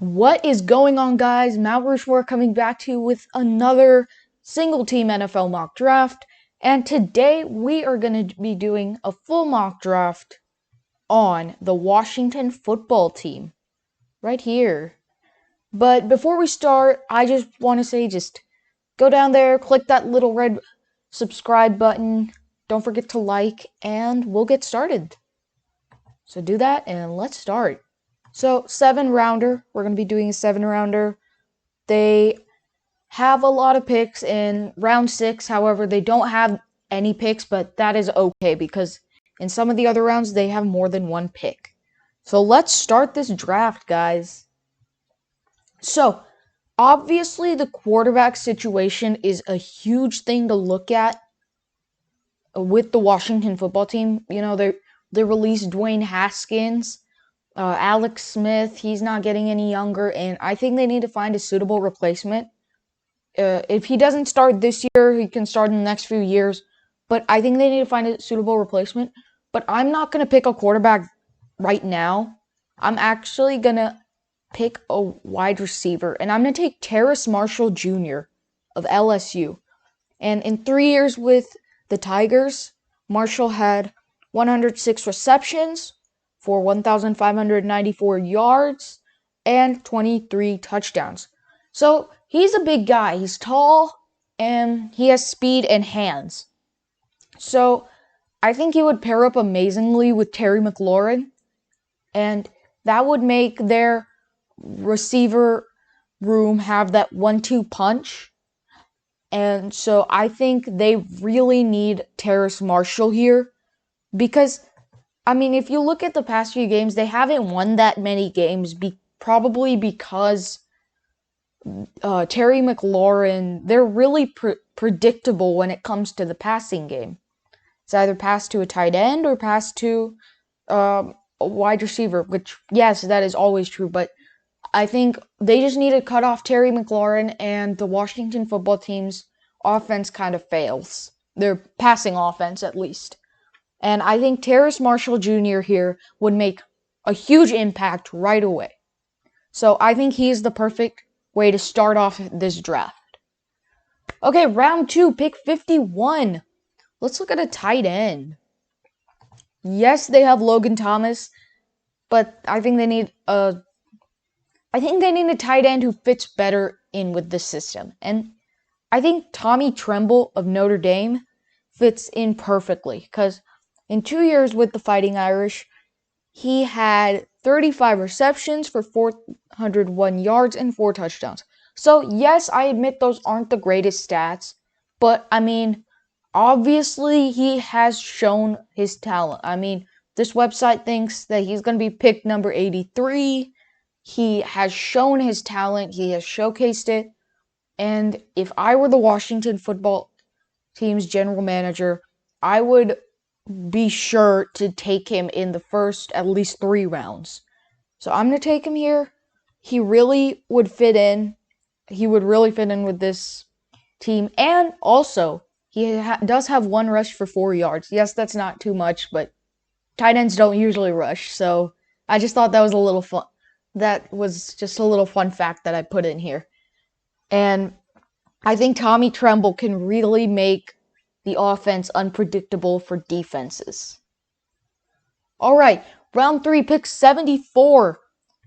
What is going on, guys? Mount Rushmore coming back to you with another single team NFL mock draft. And today we are going to be doing a full mock draft on the Washington football team right here. But before we start, I just want to say just go down there, click that little red subscribe button. Don't forget to like, and we'll get started. So do that, and let's start. So, 7-rounder. We're going to be doing a 7-rounder. They have a lot of picks in round 6. However, they don't have any picks, but that is okay because in some of the other rounds, they have more than one pick. So, let's start this draft, guys. So, obviously, the quarterback situation is a huge thing to look at with the Washington football team. You know, they released Dwayne Haskins. Alex Smith, he's not getting any younger, and I think they need to find a suitable replacement. If he doesn't start this year, he can start in the next few years, but I think they need to find a suitable replacement. But I'm not going to pick a quarterback right now. I'm actually going to pick a wide receiver, and I'm going to take Terrace Marshall Jr. of LSU. And in 3 years with the Tigers, Marshall had 106 receptions for 1,594 yards and 23 touchdowns. So he's a big guy. He's tall and he has speed and hands. So I think he would pair up amazingly with Terry McLaurin, and that would make their receiver room have that 1-2 punch. And so I think they really need Terrace Marshall here because, I mean, if you look at the past few games, they haven't won that many games, probably because Terry McLaurin, they're really predictable when it comes to the passing game. It's either pass to a tight end or pass to a wide receiver, which, yes, that is always true, but I think they just need to cut off Terry McLaurin, and the Washington football team's offense kind of fails. Their passing offense, at least. And I think Terrace Marshall Jr. here would make a huge impact right away. So I think he's the perfect way to start off this draft. Okay, round 2, pick 51. Let's look at a tight end. Yes, they have Logan Thomas, but I think they need a tight end who fits better in with the system. And I think Tommy Tremble of Notre Dame fits in perfectly because in 2 years with the Fighting Irish, he had 35 receptions for 401 yards and 4 touchdowns. So, yes, I admit those aren't the greatest stats, but, I mean, obviously he has shown his talent. I mean, this website thinks that he's going to be picked number 83. He has shown his talent. He has showcased it. And if I were the Washington football team's general manager, I would be sure to take him in the first at least 3 rounds. So I'm going to take him here. He really would fit in. He would really fit in with this team. And also, he does have 1 rush for 4 yards. Yes, that's not too much, but tight ends don't usually rush. So I just thought that was a little fun. That was just a little fun fact that I put in here. And I think Tommy Tremble can really make the offense unpredictable for defenses. All right, round 3, pick 74.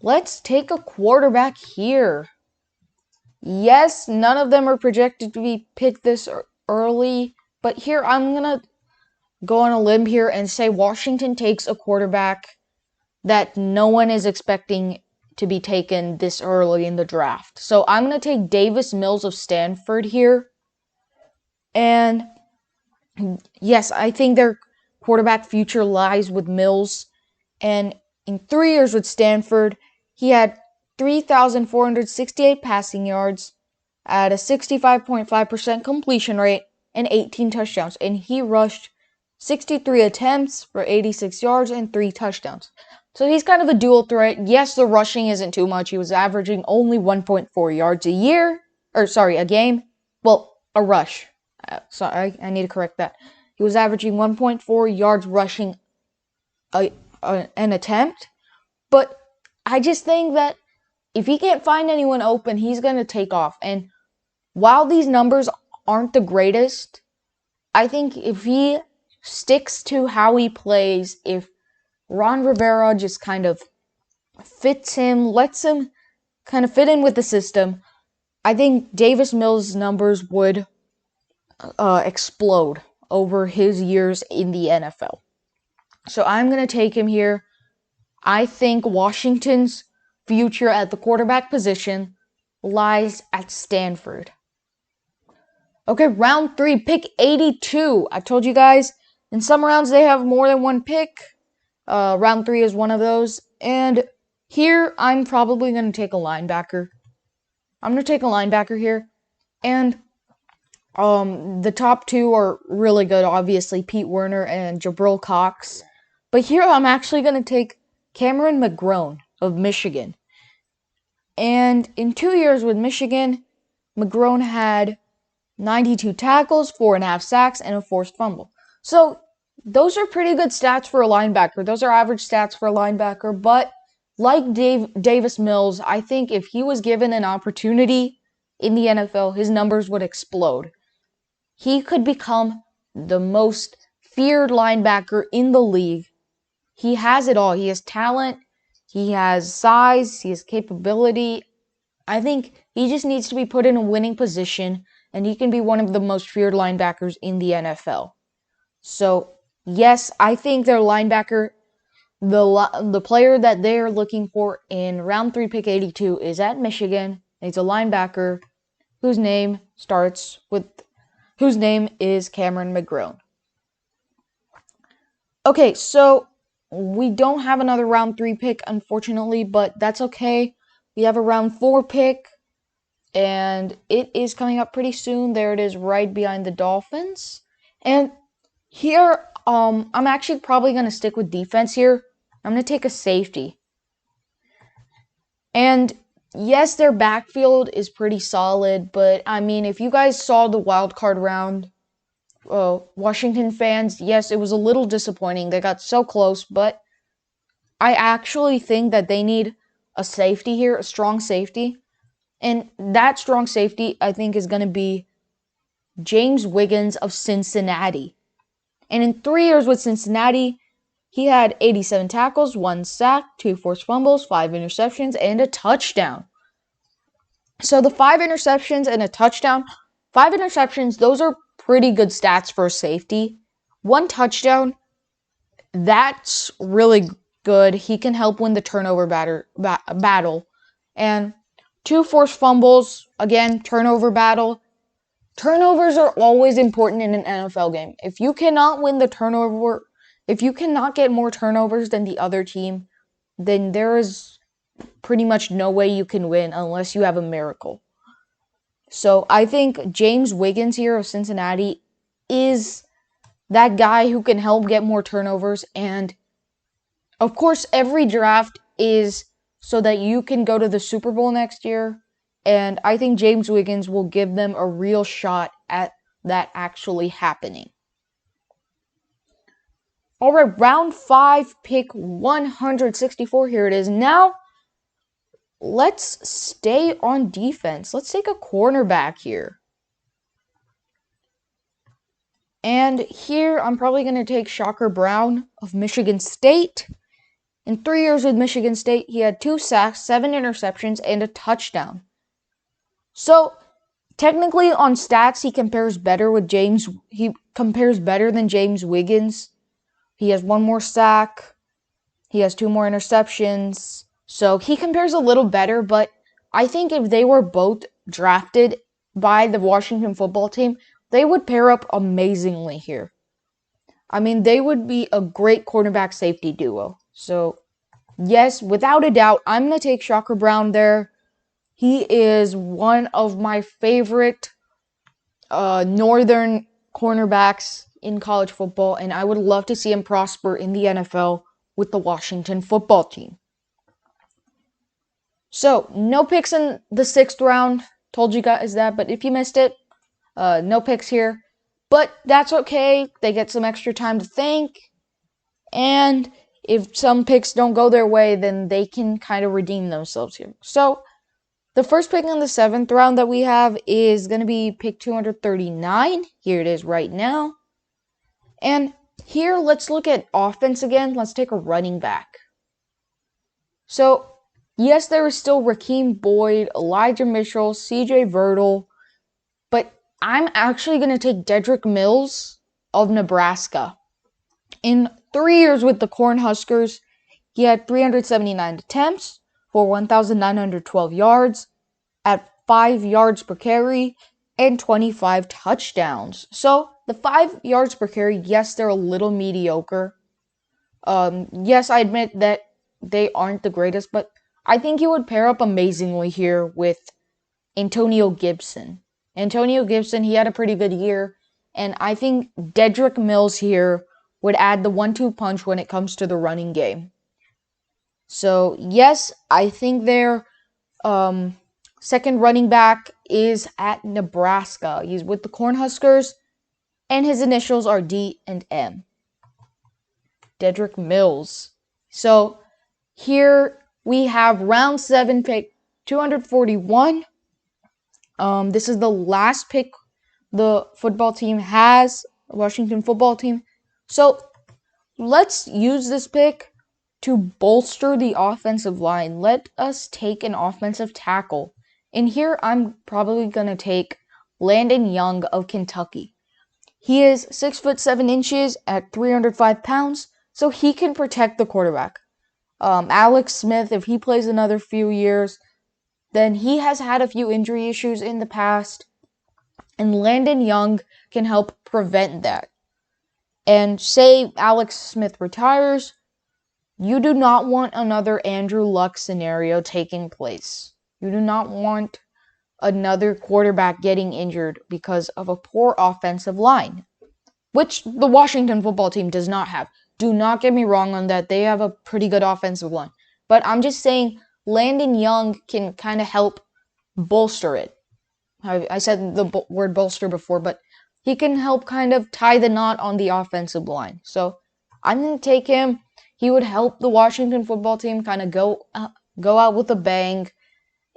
Let's take a quarterback here. Yes, none of them are projected to be picked this early, but here I'm going to go on a limb here and say Washington takes a quarterback that no one is expecting to be taken this early in the draft. So I'm going to take Davis Mills of Stanford here. And yes, I think their quarterback future lies with Mills. And in 3 years with Stanford, he had 3,468 passing yards at a 65.5% completion rate and 18 touchdowns. And he rushed 63 attempts for 86 yards and 3 touchdowns. So he's kind of a dual threat. Yes, the rushing isn't too much. He was averaging only 1.4 yards a game. Well, a rush. Sorry, I need to correct that. He was averaging 1.4 yards rushing an attempt. But I just think that if he can't find anyone open, he's going to take off. And while these numbers aren't the greatest, I think if he sticks to how he plays, if Ron Rivera just kind of fits him, lets him kind of fit in with the system, I think Davis Mills' numbers would explode over his years in the NFL. So I'm going to take him here. I think Washington's future at the quarterback position lies at Stanford. Okay, round 3, pick 82. I told you guys, in some rounds they have more than one pick. Round 3 is one of those. And here, I'm probably going to take a linebacker. I'm going to take a linebacker here. And the top 2 are really good, obviously, Pete Werner and Jabril Cox. But here, I'm actually going to take Cameron McGrone of Michigan. And in 2 years with Michigan, McGrone had 92 tackles, 4.5 sacks, and a forced fumble. So, those are pretty good stats for a linebacker. Those are average stats for a linebacker. But, like Davis Mills, I think if he was given an opportunity in the NFL, his numbers would explode. He could become the most feared linebacker in the league. He has it all. He has talent. He has size. He has capability. I think he just needs to be put in a winning position, and he can be one of the most feared linebackers in the NFL. So, yes, I think their linebacker, the player that they're looking for in round 3, pick 82, is at Michigan. He's a linebacker whose name is Cameron McGrone. Okay, so we don't have another round 3 pick, unfortunately, but that's okay. We have a round 4 pick, and it is coming up pretty soon. There it is, right behind the Dolphins. And here, I'm actually probably going to stick with defense here. I'm going to take a safety. And yes, their backfield is pretty solid, but I mean, if you guys saw the wild card round, Washington fans, yes, it was a little disappointing. They got so close, but I actually think that they need a safety here, a strong safety. And that strong safety, I think, is going to be James Wiggins of Cincinnati. And in 3 years with Cincinnati, he had 87 tackles, 1 sack, 2 forced fumbles, 5 interceptions, and a touchdown. So the 5 interceptions and a touchdown, 5 interceptions, those are pretty good stats for a safety. 1 touchdown, that's really good. He can help win the turnover battle. And 2 forced fumbles, again, turnover battle. Turnovers are always important in an NFL game. If you cannot win the turnover, if you cannot get more turnovers than the other team, then there is pretty much no way you can win unless you have a miracle. So I think James Wiggins here of Cincinnati is that guy who can help get more turnovers. And of course, every draft is so that you can go to the Super Bowl next year. And I think James Wiggins will give them a real shot at that actually happening. All right, round 5, pick 164. Here it is. Now, let's stay on defense. Let's take a cornerback here. And here, I'm probably going to take Shocker Brown of Michigan State. In 3 years with Michigan State, he had 2 sacks, 7 interceptions, and a touchdown. So, technically on stats, he compares better than James Wiggins. He has 1 more sack. He has 2 more interceptions. So, he compares a little better, but I think if they were both drafted by the Washington football team, they would pair up amazingly here. I mean, they would be a great cornerback safety duo. So, yes, without a doubt, I'm going to take Shocker Brown there. He is one of my favorite northern cornerbacks in college football, and I would love to see him prosper in the NFL with the Washington football team. So, no picks in the 6th round. Told you guys that, but if you missed it, no picks here. But that's okay. They get some extra time to think. And if some picks don't go their way, then they can kind of redeem themselves here. So, The first pick in the 7th round that we have is going to be pick 239. Here it is right now. And here, let's look at offense again. Let's take a running back. So, yes, there is still Raheem Boyd, Elijah Mitchell, CJ Verdell, but I'm actually going to take Dedrick Mills of Nebraska. In 3 years with the Cornhuskers, he had 379 attempts for 1,912 yards at 5 yards per carry and 25 touchdowns. So, the 5 yards per carry, yes, they're a little mediocre. Yes, I admit that they aren't the greatest, but I think he would pair up amazingly here with Antonio Gibson. Antonio Gibson, he had a pretty good year, and I think Dedrick Mills here would add the 1-2 punch when it comes to the running game. So, yes, I think their second running back is at Nebraska. He's with the Cornhuskers, and his initials are D and M. Dedrick Mills. So, here we have round 7 pick 241. This is the last pick the football team has, Washington football team. So let's use this pick to bolster the offensive line. Let us take an offensive tackle. And here I'm probably going to take Landon Young of Kentucky. He is 6'7" at 305 pounds, so he can protect the quarterback. Alex Smith, if he plays another few years, then he has had a few injury issues in the past, and Landon Young can help prevent that. And say Alex Smith retires, you do not want another Andrew Luck scenario taking place. You do not want another quarterback getting injured because of a poor offensive line, which the Washington football team does not have. Do not get me wrong on that. They have a pretty good offensive line. But I'm just saying Landon Young can kind of help bolster it. I said the word bolster before, but he can help kind of tie the knot on the offensive line. So I'm going to take him. He would help the Washington football team kind of go out with a bang,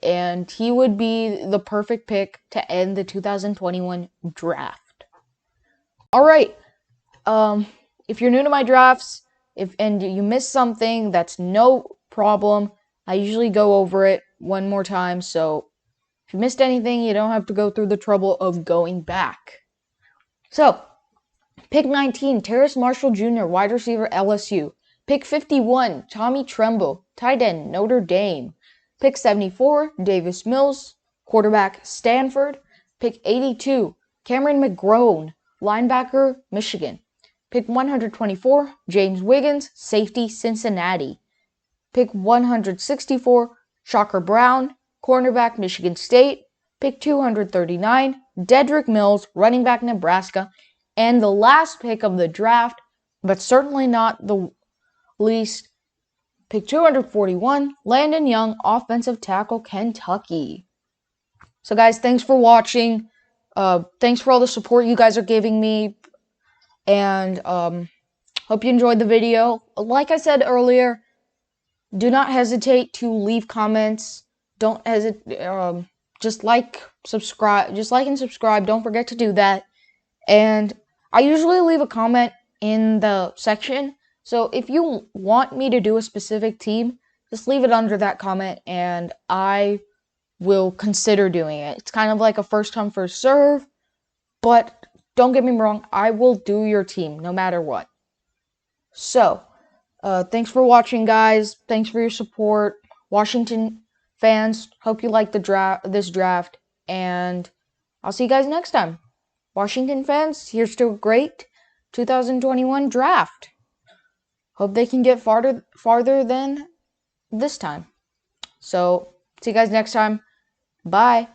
and he would be the perfect pick to end the 2021 draft. All right. If you're new to my drafts, and you missed something, that's no problem. I usually go over it one more time, so if you missed anything, you don't have to go through the trouble of going back. So, pick 19, Terrace Marshall Jr., wide receiver, LSU. Pick 51, Tommy Tremble, tight end, Notre Dame. Pick 74, Davis Mills, quarterback, Stanford. Pick 82, Cameron McGrone, linebacker, Michigan. Pick 124, James Wiggins, safety, Cincinnati. Pick 164, Shocker Brown, cornerback, Michigan State. Pick 239, Dedrick Mills, running back, Nebraska. And the last pick of the draft, but certainly not the least, pick 241, Landon Young, offensive tackle, Kentucky. So guys, thanks for watching. Thanks for all the support you guys are giving me. And hope you enjoyed the video. Like I said earlier, do not hesitate to leave comments. Don't hesitate. Just like and subscribe. Don't forget to do that. And I usually leave a comment in the section. So if you want me to do a specific team, just leave it under that comment and I will consider doing it. It's kind of like a first come, first serve. But don't get me wrong, I will do your team no matter what. So, thanks for watching, guys. Thanks for your support. Washington fans, hope you like this draft, and I'll see you guys next time. Washington fans, here's to a great 2021 draft. Hope they can get farther than this time. So, see you guys next time. Bye.